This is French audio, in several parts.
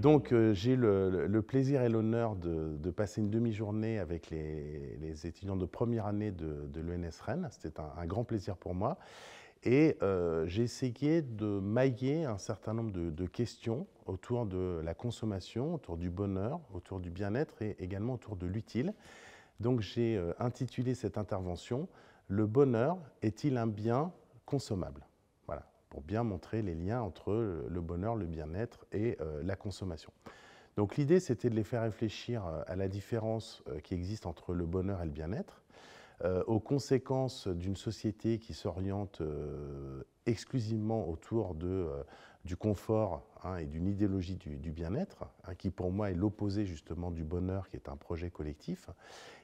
Donc, j'ai le plaisir et l'honneur de passer une demi-journée avec les étudiants de première année de l'ENS Rennes. C'était un grand plaisir pour moi. Et j'ai essayé de mailler un certain nombre de questions autour de la consommation, autour du bonheur, autour du bien-être et également autour de l'utile. Donc, j'ai intitulé cette intervention « Le bonheur est-il un bien consommable ?» Voilà, pour bien montrer les liens entre le bonheur, le bien-être et la consommation. Donc l'idée, c'était de les faire réfléchir à la différence qui existe entre le bonheur et le bien-être, aux conséquences d'une société qui s'oriente exclusivement autour du confort et d'une idéologie du bien-être, qui pour moi est l'opposé justement du bonheur, qui est un projet collectif.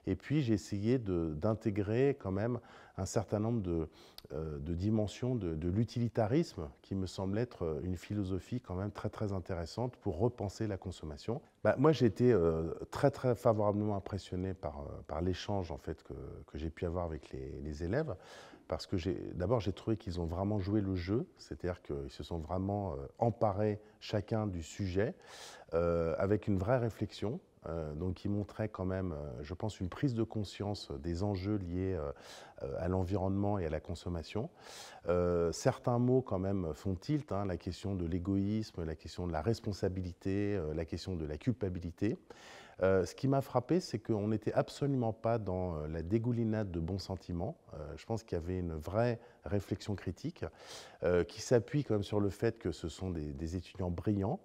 Et puis j'ai essayé d'intégrer quand même un certain nombre de dimensions de l'utilitarisme qui me semble être une philosophie quand même très très intéressante pour repenser la consommation. Moi j'ai été très très favorablement impressionné par l'échange en fait que j'ai pu avoir avec les élèves, parce que d'abord j'ai trouvé qu'ils ont vraiment joué le jeu, c'est-à-dire qu'ils se sont vraiment emparés chacun du sujet avec une vraie réflexion. Donc qui montrait quand même, je pense, une prise de conscience des enjeux liés à l'environnement et à la consommation. Certains mots quand même font tilt, la question de l'égoïsme, la question de la responsabilité, la question de la culpabilité. Ce qui m'a frappé, c'est qu'on n'était absolument pas dans la dégoulinade de bons sentiments. Je pense qu'il y avait une vraie réflexion critique qui s'appuie quand même sur le fait que ce sont des étudiants brillants,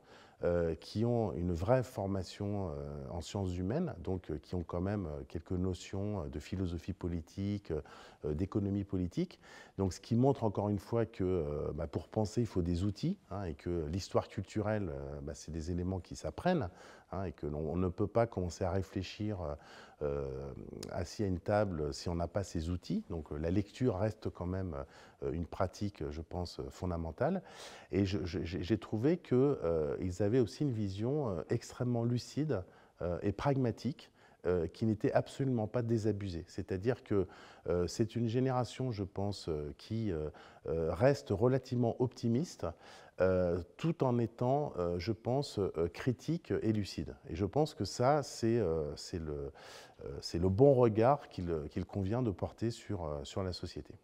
qui ont une vraie formation en sciences humaines, donc qui ont quand même quelques notions de philosophie politique, d'économie politique. Donc ce qui montre encore une fois que pour penser, il faut des outils, et que l'histoire culturelle, c'est des éléments qui s'apprennent, et que l'on ne peut pas commencer à réfléchir assis à une table si on n'a pas ces outils. Donc la lecture reste quand même une pratique, je pense, fondamentale. Et j'ai trouvé qu'ils avaient aussi une vision extrêmement lucide et pragmatique, qui n'était absolument pas désabusée. C'est-à-dire que c'est une génération, je pense, qui reste relativement optimiste, tout en étant, je pense, critique et lucide. Et je pense que ça, c'est le bon regard qu'il convient de porter sur la société.